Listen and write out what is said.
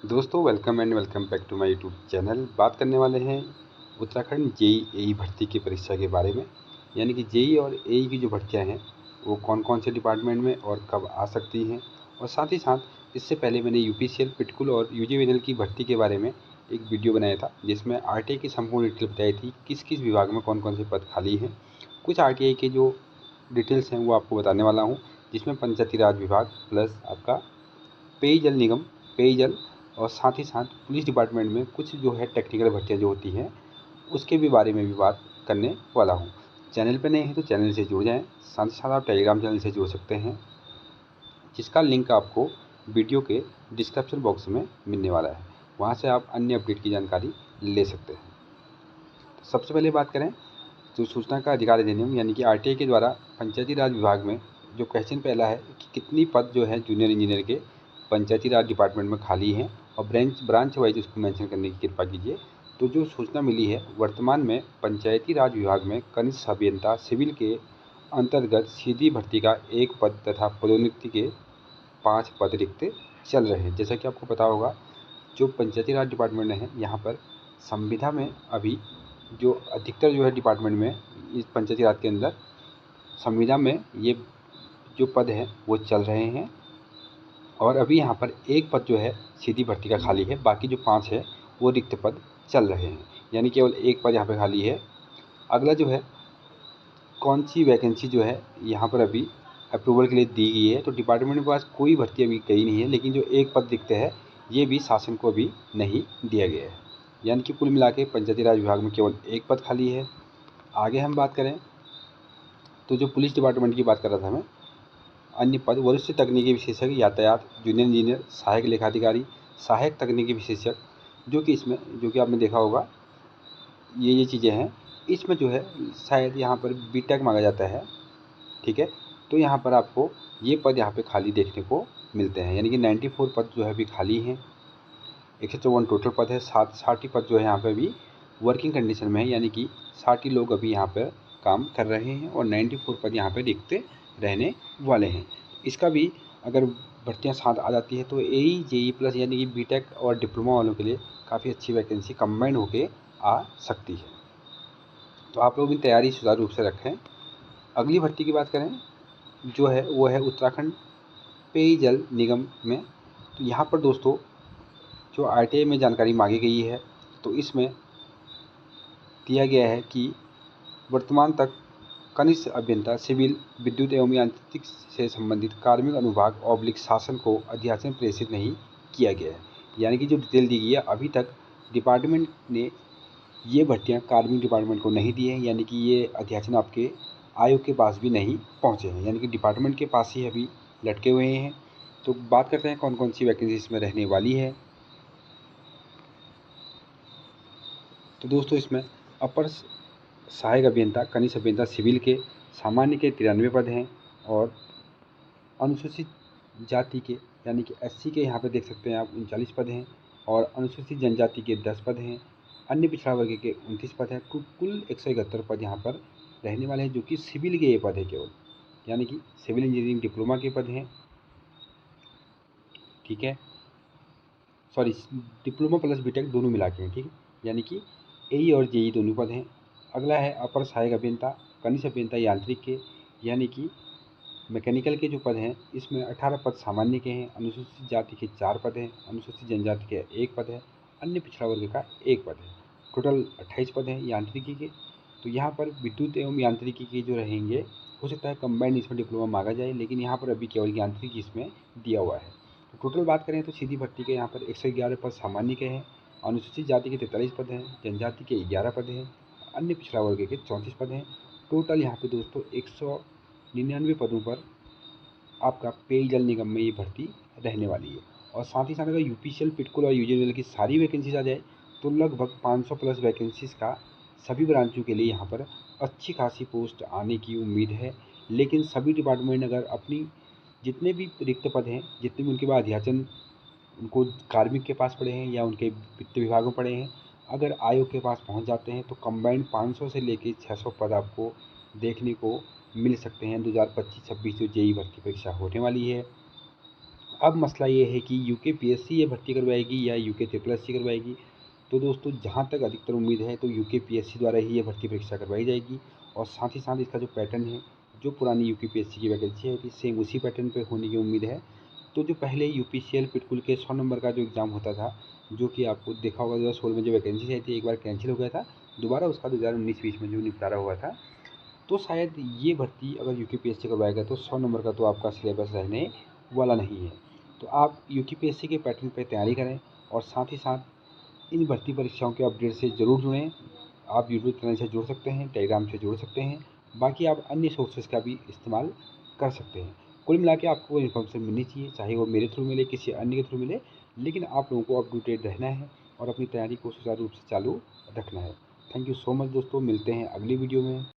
दोस्तों welcome and welcome back to my YouTube channel. बात करने वाले हैं उत्तराखंड जेई एई भर्ती की परीक्षा के बारे में, यानी कि जेई और एई की जो भर्तियां हैं वो कौन कौन से डिपार्टमेंट में और कब आ सकती हैं। और साथ ही साथ इससे पहले मैंने यूपीसीएल, पिटकुल और यूजीवीएनएल की भर्ती के बारे में एक वीडियो बनाया था जिसमें आरटीआई की संपूर्ण डिटेल बताई थी किस किस विभाग में कौन कौन से पद खाली हैं। कुछ आरटीआई के जो डिटेल्स हैं वो आपको बताने वाला हूँ, जिसमें पंचायती राज विभाग प्लस आपका पेयजल निगम, पेयजल और साथ ही साथ पुलिस डिपार्टमेंट में कुछ जो है टेक्निकल भर्तियाँ जो होती हैं उसके भी बारे में भी बात करने वाला हूँ। चैनल पे नए हैं तो चैनल से जुड़ जाएं। साथ ही साथ आप टेलीग्राम चैनल से जुड़ सकते हैं, जिसका लिंक आपको वीडियो के डिस्क्रिप्शन बॉक्स में मिलने वाला है। वहाँ से आप अन्य अपडेट की जानकारी ले सकते हैं। तो सबसे पहले बात करें तो सूचना का अधिकार अधिनियम यानी कि आरटीआई के द्वारा पंचायती राज विभाग में जो क्वेश्चन पहला है कि कितनी पद जो है जूनियर इंजीनियर के पंचायती राज डिपार्टमेंट में खाली हैं और ब्रांच वाइज उसको मेंशन करने की कृपा कीजिए। तो जो सूचना मिली है, वर्तमान में पंचायती राज विभाग में कनिष्ठ अभियंता सिविल के अंतर्गत सीधी भर्ती का 1 पद तथा पदोन्नति के 5 पद रिक्त चल रहे हैं। जैसा कि आपको पता होगा, जो पंचायती राज डिपार्टमेंट है यहाँ पर संविदा में अभी जो अधिकतर जो है डिपार्टमेंट में इस पंचायती राज के अंदर संविदा में ये जो पद है वो चल रहे हैं। और अभी यहाँ पर 1 पद जो है सीधी भर्ती का खाली है, बाकी जो 5 है वो रिक्त पद चल रहे हैं, यानी केवल 1 पद यहाँ पे खाली है। अगला जो है कौन सी वैकेंसी जो है यहाँ पर अभी अप्रूवल के लिए दी गई है, तो डिपार्टमेंट के पास कोई भर्ती अभी गई नहीं है, लेकिन जो 1 पद रिक्त है ये भी शासन को अभी नहीं दिया गया है, यानी कि कुल मिला के पंचायती राज विभाग में केवल 1 पद खाली है। आगे हम बात करें तो जो पुलिस डिपार्टमेंट की बात कर रहा था मैं, अन्य पद वरिष्ठ तकनीकी विशेषज्ञ यातायात, जूनियर इंजीनियर, सहायक लेखाधिकारी, सहायक तकनीकी विशेषज्ञ, जो कि इसमें जो कि आपने देखा होगा ये चीज़ें हैं। इसमें जो है शायद यहाँ पर बीटेक मांगा जाता है, ठीक है। तो यहाँ पर आपको ये पद यहाँ पे खाली देखने को मिलते हैं, यानी कि 94 पद जो है अभी खाली हैं। 154 टोटल पद है। 60 पद जो है यहाँ पे अभी वर्किंग कंडीशन में है, यानी कि 60 लोग अभी यहाँ पर काम कर रहे हैं और 94 पद यहाँ पे रिक्त रहने वाले हैं। इसका भी अगर भर्तियाँ साथ आ जाती है तो एई जेई प्लस यानी कि बीटेक और डिप्लोमा वालों के लिए काफ़ी अच्छी वैकेंसी कंबाइंड होके आ सकती है। तो आप लोग भी तैयारी सुचारू रूप से रखें। अगली भर्ती की बात करें जो है वो है उत्तराखंड पेयजल निगम में। तो यहाँ पर दोस्तों जो आरटीआई में जानकारी मांगी गई है, तो इसमें दिया गया है कि वर्तमान तक कनिष्ठ अभियंता सिविल, विद्युत एवं यांत्रिक से संबंधित कार्मिक अनुभाग ऑब्लिक शासन को अध्यासन प्रेषित नहीं किया गया है। यानी कि जो डिटेल दी गई है अभी तक डिपार्टमेंट ने ये भर्तियाँ कार्मिक डिपार्टमेंट को नहीं दी है, यानी कि ये अध्यासन आपके आयोग के पास भी नहीं पहुँचे हैं, यानी कि डिपार्टमेंट के पास ही अभी लटके हुए हैं। तो बात करते हैं कौन कौन सी वैकेंसी इसमें रहने वाली है। तो दोस्तों इसमें अपर सहायक अभियंता, कनिष्ठ अभियंता सिविल के सामान्य के 93 पद हैं और अनुसूचित जाति के यानी कि एससी के यहाँ पे देख सकते हैं आप 39 पद हैं और अनुसूचित जनजाति के 10 पद हैं। अन्य पिछड़ा वर्ग के 29 पद हैं। कुल 171 पद यहाँ पर रहने वाले हैं, जो कि सिविल के ये पद है केवल, यानी कि सिविल इंजीनियरिंग डिप्लोमा के पद हैं, ठीक है। सॉरी, डिप्लोमा प्लस बीटेक दोनों मिला के हैं, ठीक है, यानी कि एई और जेई दोनों पद हैं। अगला है अपर सहायक अभियंता, कनिष्ठ अभियंता यांत्रिक के, यानी कि मैकेनिकल के जो पद हैं इसमें 18 पद सामान्य के हैं। अनुसूचित जाति के 4 पद हैं, अनुसूचित जनजाति के 1 पद है, अन्य पिछड़ा वर्ग का 1 पद है। टोटल 28 पद हैं यांत्रिकी के। तो यहाँ पर विद्युत एवं यांत्रिकी के जो रहेंगे, हो सकता है कंबाइंड इसमें डिप्लोमा मांगा जाए, लेकिन यहाँ पर अभी केवल यांत्रिकी इसमें दिया हुआ है। तो टोटल बात करें तो सीधी भर्ती के यहाँ पर 111 पद सामान्य के हैं, अनुसूचित जाति के 43 पद हैं, जनजाति के 11 पद हैं, अन्य पिछड़ा वर्ग के 34 पद हैं। टोटल यहाँ पे दोस्तों 199 पदों पर आपका पेयजल निगम में ये भर्ती रहने वाली है। और साथ ही साथ अगर यूपीसीएल, पिटकुल और यूजीएनएल की सारी वैकेंसीज आ जाए तो लगभग 500 प्लस वैकेंसीज का सभी ब्रांचों के लिए यहाँ पर अच्छी खासी पोस्ट आने की उम्मीद है। लेकिन सभी डिपार्टमेंट अगर अपनी जितने भी रिक्त पद हैं, जितने भी उनके पास अध्याचन उनको कार्मिक के पास पड़े हैं या उनके वित्त विभाग में पड़े हैं, अगर आयोग के पास पहुंच जाते हैं तो कंबाइंड 500 से लेकर 600 पद आपको देखने को मिल सकते हैं 2025-26 जो जेई भर्ती परीक्षा होने वाली है अब मसला ये है कि यूकेपीएससी ये भर्ती करवाएगी या यूके ट्रिपल एससी करवाएगी। तो दोस्तों जहाँ तक अधिकतर उम्मीद है तो यूकेपीएससी द्वारा ही ये भर्ती परीक्षा करवाई जाएगी, और साथ ही साथ इसका जो पैटर्न है, जो पुरानी यूकेपीएससी की वैकेंसी है सेम उसी पैटर्न पे होने की उम्मीद है। तो जो पहले यूपीसीएल पिटकुल के 100 नंबर का जो एग्ज़ाम होता था, जो कि आपको देखा होगा 2016 में जो वैकेंसी आई थी, एक बार कैंसिल हो गया था, दोबारा उसका 2019-20 में जो निपटारा हुआ था। तो शायद ये भर्ती अगर यूकेपीएससी करवाएगा तो 100 नंबर का तो आपका सिलेबस रहने वाला नहीं है। तो आप यूकेपीएससी के पैटर्न पर तैयारी करें, और साथ ही साथ इन भर्ती परीक्षाओं के अपडेट से ज़रूर जुड़ें। आप यूट्यूब चैनल से जुड़ सकते हैं, टेलीग्राम से जुड़ सकते हैं, बाकी आप अन्य सोर्सेज का भी इस्तेमाल कर सकते हैं। कुल मिला के आपको इन्फॉर्मेशन मिलनी चाहिए, चाहे वो मेरे थ्रू मिले, किसी अन्य के थ्रू मिले, लेकिन आप लोगों को अप टू डेट रहना है और अपनी तैयारी को सुचारू रूप से चालू रखना है। थैंक यू सो मच दोस्तों, मिलते हैं अगली वीडियो में।